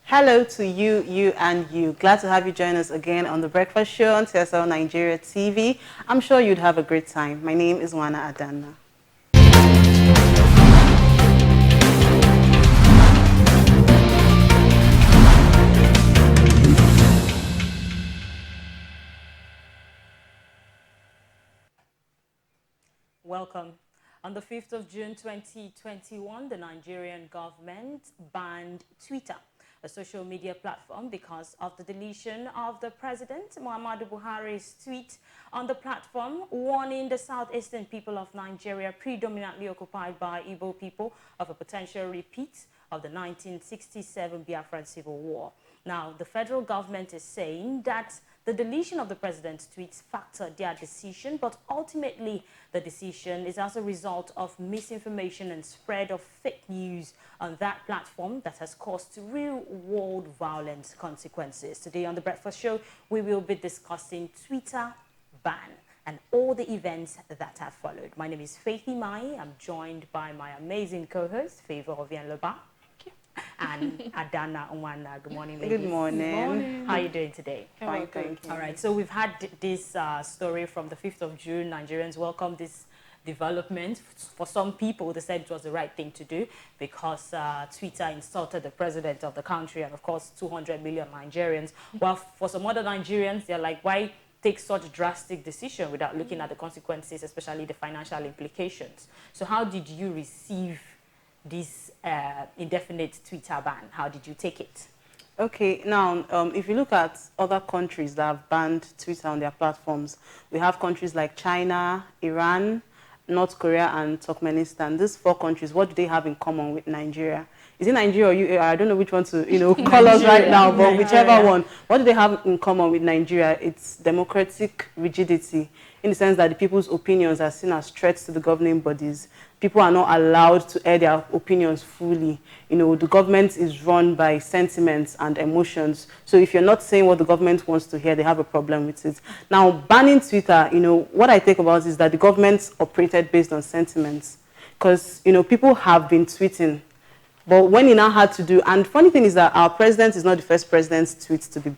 Hello to you, you, and you. Glad to have you join us again on The Breakfast Show on TSL Nigeria TV. I'm sure you'd have a great time. My name is Wana Adana. Welcome. On the 5th of June 2021, the Nigerian government banned Twitter, a social media platform, because of the deletion of the President Muhammadu Buhari's tweet on the platform, warning the southeastern people of Nigeria, predominantly occupied by Igbo people, of a potential repeat of the 1967 Biafran Civil War. Now, the federal government is saying that the deletion of the president's tweets factored their decision, but ultimately the decision is as a result of misinformation and spread of fake news on that platform that has caused real-world violent consequences. Today on The Breakfast Show, we will be discussing Twitter ban and all the events that have followed. My name is Faithy Mai. I'm joined by my amazing co-host, Favor Ovian-Loba, and Adana Umwana. Good morning, ladies. Good morning. Good morning. How are you doing today? Fine, thank you. All right, so we've had this story from the 5th of June. Nigerians welcomed this development. For some people, they said it was the right thing to do because Twitter insulted the president of the country and, of course, 200 million Nigerians. While for some other Nigerians, they're like, why take such drastic decision without looking at the consequences, especially the financial implications? So how did you receive this indefinite Twitter ban? How did you take it? Okay, now, if you look at other countries that have banned Twitter on their platforms, we have countries like China, Iran, North Korea, and Turkmenistan. These four countries, what do they have in common with Nigeria? Is it Nigeria or you? I don't know which one to, call us right now, but whichever one. What do they have in common with Nigeria? It's democratic rigidity, in the sense that the people's opinions are seen as threats to the governing bodies. People are not allowed to air their opinions fully. The government is run by sentiments and emotions. So if you're not saying what the government wants to hear, they have a problem with it. Now, banning Twitter, what I think about is that the government operated based on sentiments. Because, people have been tweeting. But when he now had to do, and funny thing is that our president is not the first president's tweets to be,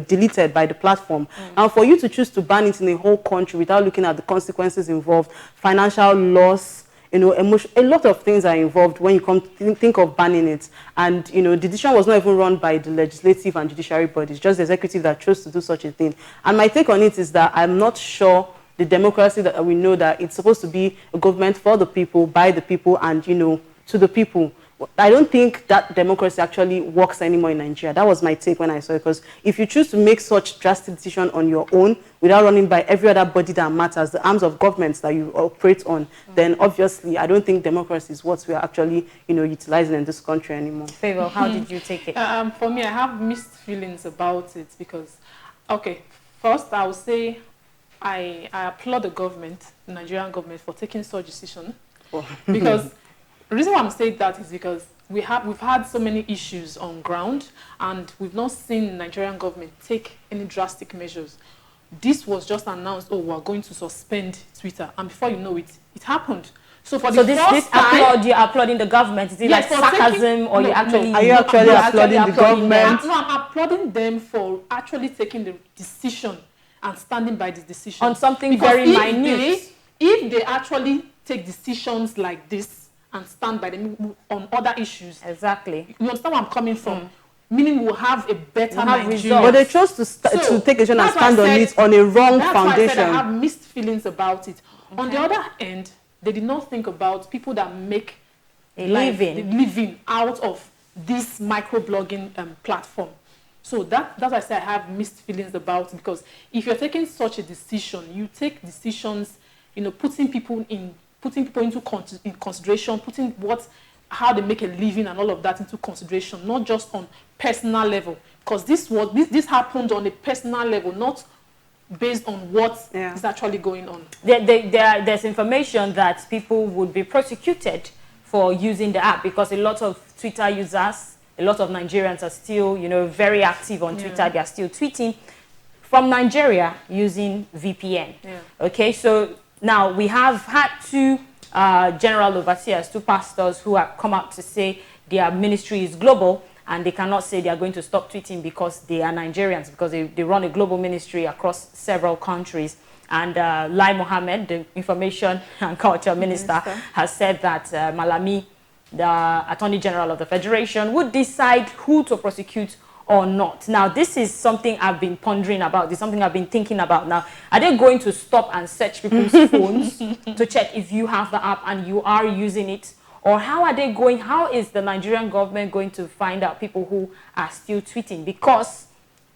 deleted by the platform. Now, for you to choose to ban it in a whole country without looking at the consequences involved, financial loss, emotion, a lot of things are involved when you come to think of banning it. And, the decision was not even run by the legislative and judiciary bodies, just the executive that chose to do such a thing. And my take on it is that I'm not sure the democracy that we know that it's supposed to be a government for the people, by the people, and, to the people. I don't think that democracy actually works anymore in Nigeria. That was my take when I saw it, because if you choose to make such drastic decision on your own without running by every other body that matters, the arms of governments that you operate on, then obviously I don't think democracy is what we are actually, utilizing in this country anymore. Favor, how did you take it? For me, I have mixed feelings about it because, okay, first I would say I applaud the government, the Nigerian government, for taking such decision. Because the reason why I'm saying that is because we've had so many issues on ground and we've not seen the Nigerian government take any drastic measures. This was just announced, oh, we're going to suspend Twitter, and before you know it, it happened. So for this you're applauding the government? Is it like sarcasm, or you actually? Are you actually applauding the government? No, I'm applauding them for actually taking the decision and standing by this decision on something very minute. If they actually take decisions like this and stand by them on other issues. Exactly. You understand where I'm coming from? Meaning we'll have a better Nigeria. But they chose to take a decision and stand on it on a wrong foundation. That's why I said I have mixed feelings about it. Okay. On the other end, they did not think about people that make a living out of this microblogging platform. So that's why I say I have mixed feelings about it, because if you're taking such a decision, you take decisions, putting people into consideration, putting how they make a living and all of that into consideration, not just on personal level, because this happened on a personal level, not based on what is actually going on. There's information that people would be prosecuted for using the app, because a lot of Twitter users, a lot of Nigerians are still, very active on Twitter. They are still tweeting from Nigeria using VPN. Okay, so now we have had two general overseers, two pastors who have come out to say their ministry is global and they cannot say they are going to stop tweeting because they are Nigerians, because they run a global ministry across several countries. And Lai Mohammed, the Information and Culture Minister, has said that Malami, the Attorney General of the Federation, would decide who to prosecute or not. Now, this is something I've been pondering about. This is something I've been thinking about. Now, are they going to stop and search people's phones to check if you have the app and you are using it? Or how is the Nigerian government going to find out people who are still tweeting? Because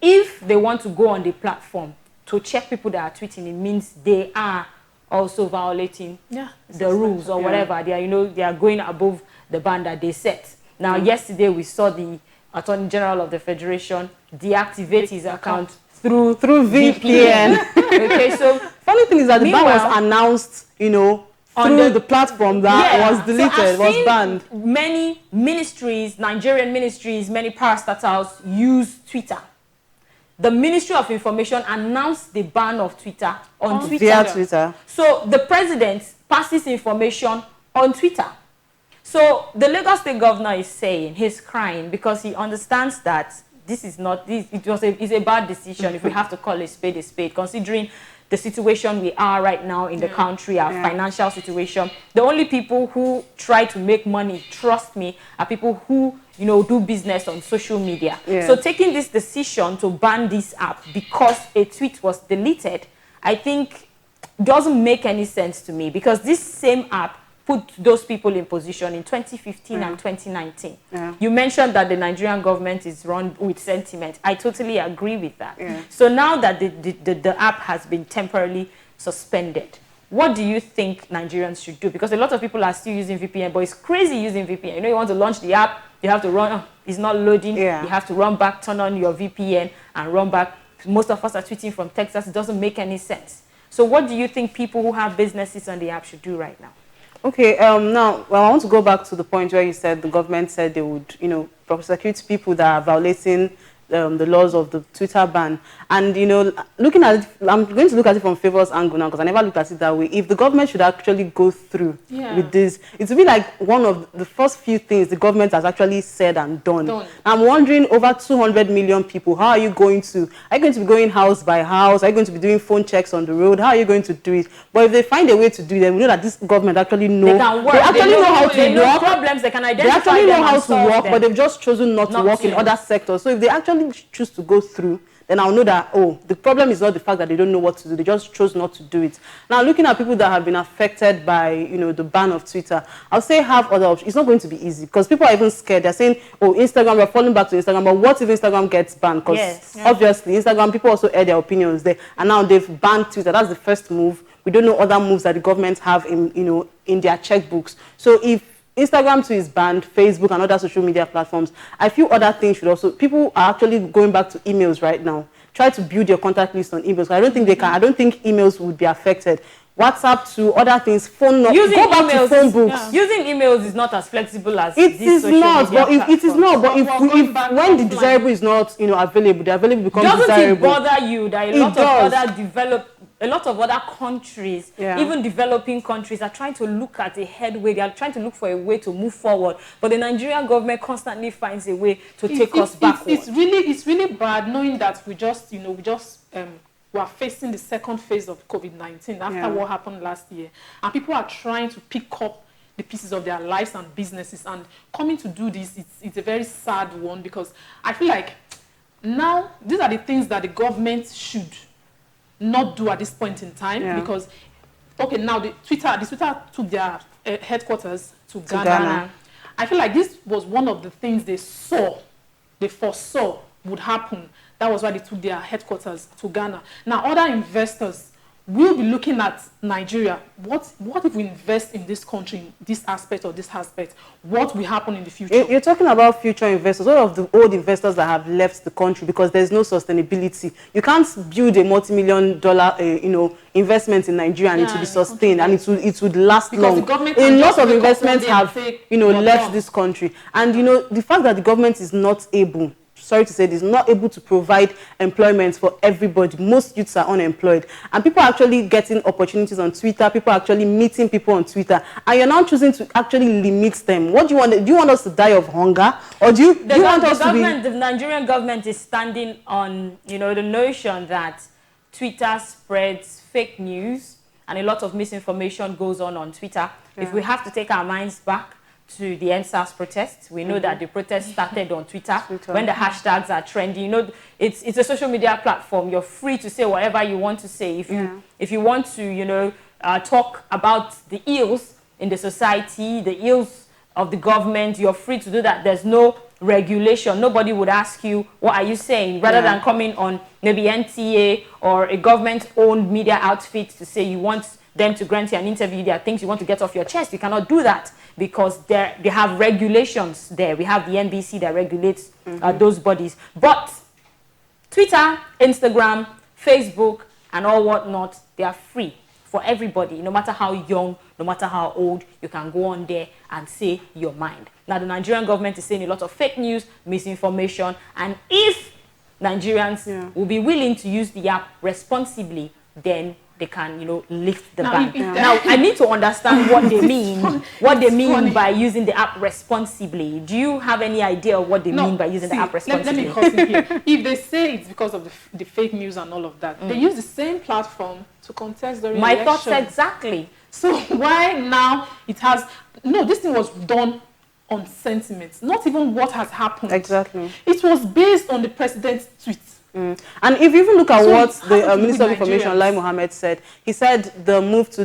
if they want to go on the platform to check people that are tweeting, it means they are also violating the rules or whatever. They are, they are going above the ban that they set. Now, yesterday we saw the Attorney General of the Federation deactivate his account through VPN. Okay, so funny thing is that the ban was announced, through the platform that was deleted, was banned. Many ministries, Nigerian ministries, many parastatals use Twitter. The Ministry of Information announced the ban of Twitter on Twitter. Via Twitter. So the president passes information on Twitter. So the Lagos State governor is saying, he's crying because he understands that this is not, it's a bad decision if we have to call a spade, considering the situation we are right now in the country, our financial situation. The only people who try to make money, trust me, are people who do business on social media. So taking this decision to ban this app because a tweet was deleted, I think doesn't make any sense to me, because this same app put those people in position in 2015 and 2019. You mentioned that the Nigerian government is run with sentiment. I totally agree with that. So now that the app has been temporarily suspended, what do you think Nigerians should do? Because a lot of people are still using VPN, but it's crazy using VPN. You want to launch the app, you have to run, it's not loading, you have to run back, turn on your VPN and run back. Most of us are tweeting from Texas. It doesn't make any sense. So what do you think people who have businesses on the app should do right now? Okay, now, I want to go back to the point where you said the government said they would, prosecute people that are violating the laws of the Twitter ban. And, looking at it, I'm going to look at it from Favor's angle now, because I never looked at it that way. If the government should actually go through with this, it would be like one of the first few things the government has actually said and done. I'm wondering, over 200 million people, how are you going to be going house by house? Are you going to be doing phone checks on the road? How are you going to do it? But if they find a way to do it, we know that this government actually know. They can work. They actually know how to work. Problems, they can identify. They actually know how to work, them. but they've just chosen not to work in other sectors. So if they actually choose to go through, then I'll know that, the problem is not the fact that they don't know what to do. They just chose not to do it. Now, looking at people that have been affected by, the ban of Twitter, I'll say have other options. It's not going to be easy, because people are even scared. They're saying, Instagram, we're falling back to Instagram. But what if Instagram gets banned? Because obviously, Instagram, people also air their opinions there. And now they've banned Twitter. That's the first move. We don't know other moves that the government have in their checkbooks. So if Instagram too is banned, Facebook and other social media platforms, I feel other things should also, people are actually going back to emails right now. Try to build your contact list on emails. I don't think they can. I don't think emails would be affected. WhatsApp to other things, phone numbers. Go back to phone books. Using emails is not as flexible as it is not. But if it is not, but if when the desirable is not available, the available becomes desirable. Doesn't it bother you that a lot of other countries, even developing countries, are trying to look at a headway. They are trying to look for a way to move forward. But the Nigerian government constantly finds a way to take us backwards. It's really bad knowing that we are facing the second phase of COVID-19 after what happened last year. And people are trying to pick up the pieces of their lives and businesses. And coming to do this, it's a very sad one, because I feel like now these are the things that the government should not do at this point in time, because now the Twitter took their headquarters to Ghana. I feel like this was one of the things they foresaw would happen. That was why they took their headquarters to Ghana. Now other investors will be looking at Nigeria. What if we invest in this country, in this aspect or this aspect? What will happen in the future? You're talking about future investors. All of the old investors that have left the country because there's no sustainability. You can't build a multi-million-dollar, investment in Nigeria and it will be sustained and it would last long. A lot of investments have, left this country. And, the fact that the government is not able sorry to say this, not able to provide employment for everybody. Most youths are unemployed. And people are actually getting opportunities on Twitter. People are actually meeting people on Twitter. And you're now choosing to actually limit them. What do you want? Do you want us to die of hunger? Or do you want us to be... The Nigerian government is standing on, you know, the notion that Twitter spreads fake news and a lot of misinformation goes on Twitter. Yeah. If we have to take our minds back to the NSAS protests, we know that the protest started on Twitter when the hashtags are trending. You know, it's a social media platform. You're free to say whatever you want to say. If you want to, you know, talk about the ills in the society, the ills of the government, you're free to do that. There's no regulation. Nobody would ask you, what are you saying? Rather than coming on maybe NTA or a government-owned media outfit to say you want them to grant you an interview, there are things you want to get off your chest. You cannot do that because they have regulations there. We have the NBC that regulates those bodies. But Twitter, Instagram, Facebook, and all whatnot, they are free for everybody. No matter how young, no matter how old, you can go on there and say your mind. Now, the Nigerian government is saying a lot of fake news, misinformation, and if Nigerians will be willing to use the app responsibly, then they can, you know, lift the ban. Now, I need to understand what they mean, by using the app responsibly. Do you have any idea of what they mean by using the app responsibly? Let me cut in here. If they say it's because of the fake news and all of that, they use the same platform to contest during my election. thoughts exactly. So why now it has... No, this thing was done on sentiments, not even what has happened. Exactly. It was based on the president's tweets. And if you even look at what the Minister of Information, Lai Mohammed, said, he said the move to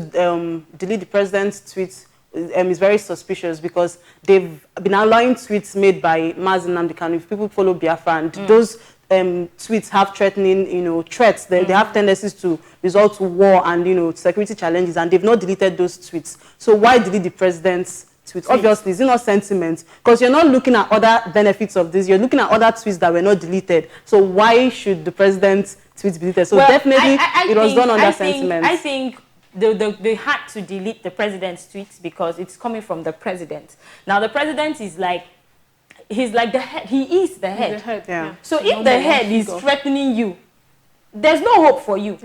delete the president's tweets is very suspicious because they've been allowing tweets made by Mazi Nnamdi Kanu. If people follow Biafra, and those tweets have threatening, you know, threats. They have tendencies to result to war and, you know, security challenges, and they've not deleted those tweets. So why delete the president's tweets? Obviously, it's not sentiment, because you're not looking at other benefits of this. You're looking at other tweets that were not deleted. So why should the president's tweets be deleted? So definitely, it was done under sentiment. I think they had to delete the president's tweets because it's coming from the president. Now, the president is like, he's like the head. He is the head. So if the head is threatening you, there's no hope for you.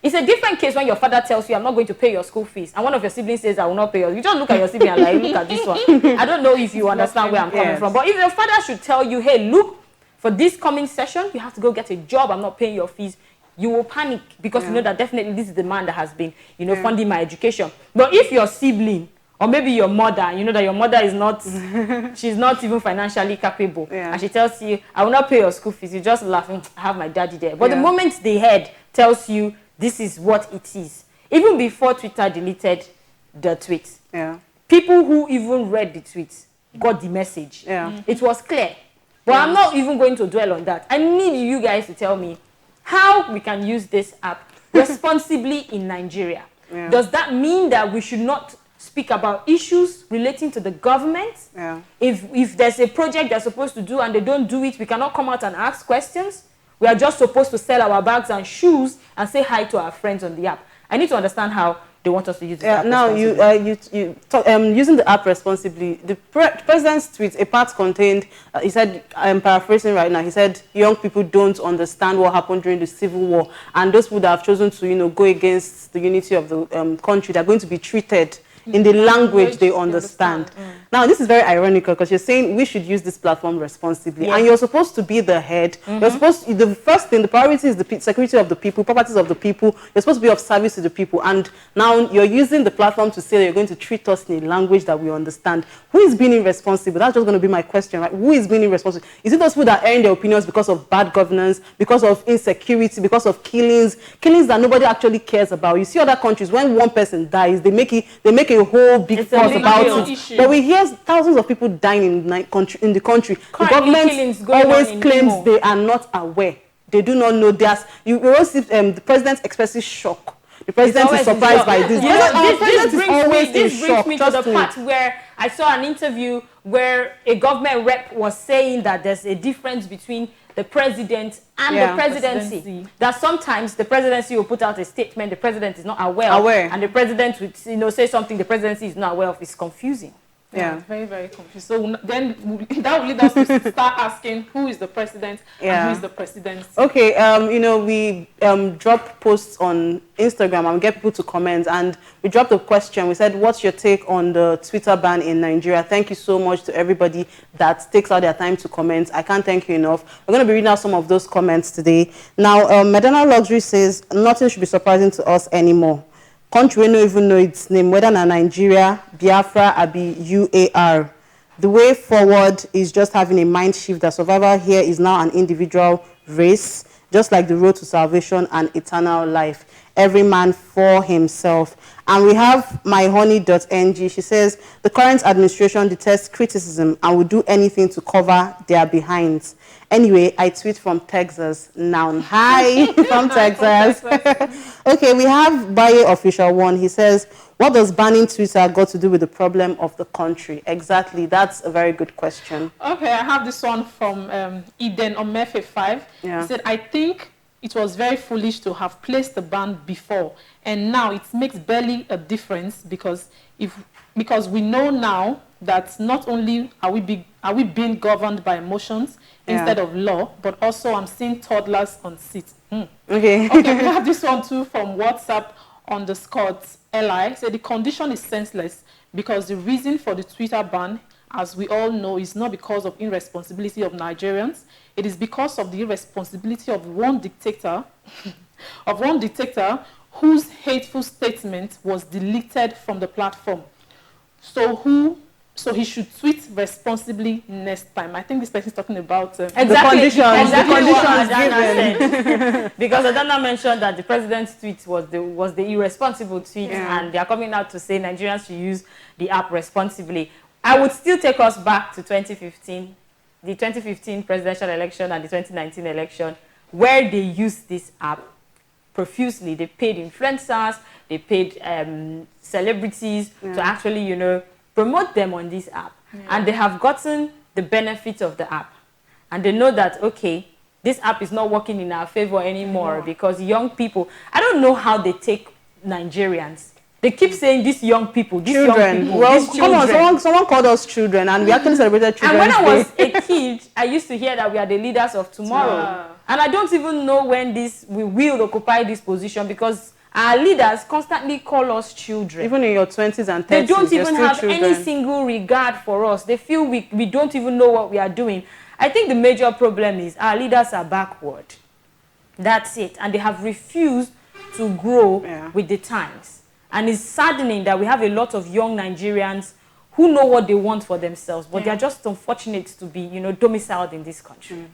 It's a different case when your father tells you, I'm not going to pay your school fees, and one of your siblings says, I will not pay yours. You just look at your sibling and like, look at this one. I don't know if you understand where I'm coming from. But if your father should tell you, hey, look, for this coming session, you have to go get a job, I'm not paying your fees, you will panic because you know that definitely this is the man that has been, you know, funding my education. But if your sibling, or maybe your mother, you know that your mother is not, she's not even financially capable, and she tells you, I will not pay your school fees, you just laugh, I have my daddy there. But the moment the head tells you, this is what it is. Even before Twitter deleted the tweet, people who even read the tweet got the message. It was clear. But I'm not even going to dwell on that. I need you guys to tell me how we can use this app responsibly in Nigeria. Does that mean that we should not speak about issues relating to the government? If there's a project they're supposed to do and they don't do it, we cannot come out and ask questions? We are just supposed to sell our bags and shoes and say hi to our friends on the app. I need to understand how they want us to use the app responsibly. Now, using the app responsibly, the president's tweet, a part contained, he said, I'm paraphrasing right now, he said, young people don't understand what happened during the Civil War, and those people that have chosen to, you know, go against the unity of the country, they're going to be treated in the language they understand. Now, this is very ironical because you're saying we should use this platform responsibly, and you're supposed to be the head. You're supposed to, the first thing, the priority is the security of the people, properties of the people. You're supposed to be of service to the people, and now you're using the platform to say that you're going to treat us in a language that we understand. Who is being irresponsible? That's just going to be my question, right? Who is being irresponsible? Is it those people that airing their opinions because of bad governance, because of insecurity, because of killings that nobody actually cares about? You see other countries, when one person dies, they make a whole big fuss about it. But we hear thousands of people dying in the country. The government always claims they are not aware. They do not know. You will see the president expresses shock. The president is surprised by this. This brings me to the part where I saw an interview where a government rep was saying that there's a difference between the president and the presidency. That sometimes the presidency will put out a statement the president is not aware of, and the president would, you know, say something the presidency is not aware of. It's confusing. Yeah. Very, very confused. So then that will lead us to start asking who is the president and who is the presidency. Okay, you know, we drop posts on Instagram and we get people to comment, and we dropped a question. We said, what's your take on the Twitter ban in Nigeria? Thank you so much to everybody that takes out their time to comment. I can't thank you enough. We're going to be reading out some of those comments today. Now, Medana Luxury says, nothing should be surprising to us anymore. Country we don't even know its name, whether na Nigeria, Biafra, Abi, UAR. The way forward is just having a mind shift that survival here is now an individual race, just like the road to salvation and eternal life. Every man for himself. And we have myhoney.ng. She says, the current administration detests criticism and will do anything to cover their behinds. Anyway, I tweet from Texas now. Hi, from Texas. Okay, we have Baye Official 1. He says, what does banning Twitter got to do with the problem of the country? Exactly, that's a very good question. Okay, I have this one from Eden Omefe 5. Yeah. He said, I think it was very foolish to have placed the ban before, and now it makes barely a difference because we know now that not only are we being governed by emotions instead of law, but also I'm seeing toddlers on seats. Okay. Okay, we have this one too from WhatsApp_Li. So the condition is senseless because the reason for the Twitter ban, as we all know, is not because of irresponsibility of Nigerians. It is because of the irresponsibility of one dictator, whose hateful statement was deleted from the platform. So he should tweet responsibly next time. I think this person is talking about exactly the conditions given. Because Adana mentioned that the president's tweet was the irresponsible tweet, and they are coming out to say Nigerians should use the app responsibly. I would still take us back to 2015, the 2015 presidential election and the 2019 election, where they used this app profusely. They paid influencers, they paid celebrities to actually, you know, promote them on this app. And they have gotten the benefit of the app. And they know that, okay, this app is not working in our favor anymore because young people, I don't know how they take Nigerians. They keep saying these young people, these young people, well, these children. Come on, someone called us children, and we actually celebrated Children's And when I was Day. a kid, I used to hear that we are the leaders of tomorrow. And I don't even know when we will occupy this position because our leaders constantly call us children. Even in your 20s and 30s, they don't even have children. any single regard for us. They feel we don't even know what we are doing. I think the major problem is our leaders are backward. That's it. And they have refused to grow with the times. And it's saddening that we have a lot of young Nigerians who know what they want for themselves, but they are just unfortunate to be, you know, domiciled in this country.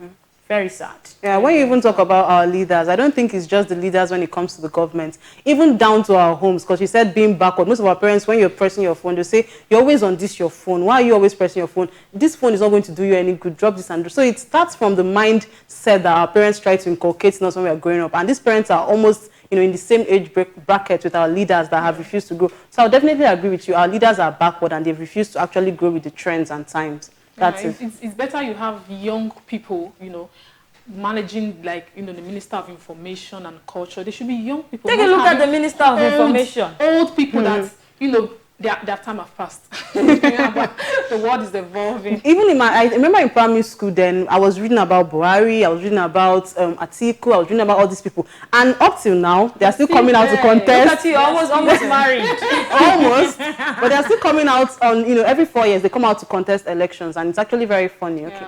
Very sad. Yeah, when you even talk about our leaders, I don't think it's just the leaders when it comes to the government, even down to our homes, because you said being backward. Most of our parents, when you're pressing your phone, they say, you're always on your phone. Why are you always pressing your phone? This phone is not going to do you any good. Drop this and so it starts from the mindset that our parents try to inculcate in us when we are growing up. And these parents are almost, you know, in the same age bracket with our leaders that have refused to grow. So I'll definitely agree with you. Our leaders are backward and they've refused to actually grow with the trends and times. That's it. It's better you have young people, you know, managing, like, you know, the Minister of Information and Culture. They should be young people. Take a look at the Minister of Information. Old people that, you know, their time have passed. The world is evolving. Even I remember in primary school then, I was reading about Buhari, I was reading about Atiku, I was reading about all these people. And up till now, they are still coming out to contest. Look at you, almost married. Almost. But they are still coming out on, you know, every 4 years, they come out to contest elections. And it's actually very funny. Okay.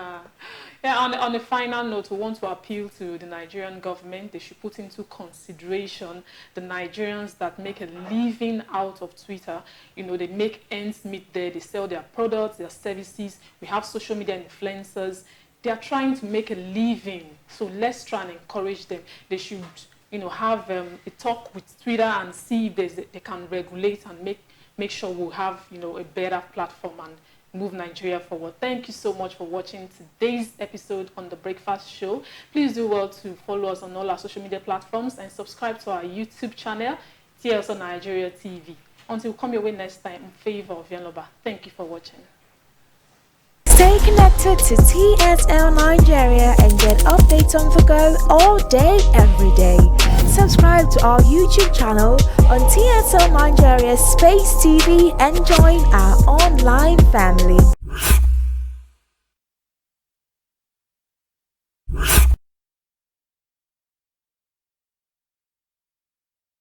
Yeah, on a final note, we want to appeal to the Nigerian government. They should put into consideration the Nigerians that make a living out of Twitter. You know, they make ends meet there. They sell their products, their services. We have social media influencers. They are trying to make a living. So let's try and encourage them. They should, you know, have a talk with Twitter and see if they can regulate and make sure we'll have, you know, a better platform and move Nigeria forward. Thank you so much for watching today's episode on The Breakfast Show. Please do well to follow us on all our social media platforms and subscribe to our YouTube channel, TLC Nigeria TV. Until we come your way next time, in favor of Yanloba. Thank you for watching. Stay connected to TSL Nigeria and get updates on the go all day, every day. subscribe to our YouTube channel on TSL Nigeria Space TV and join our online family.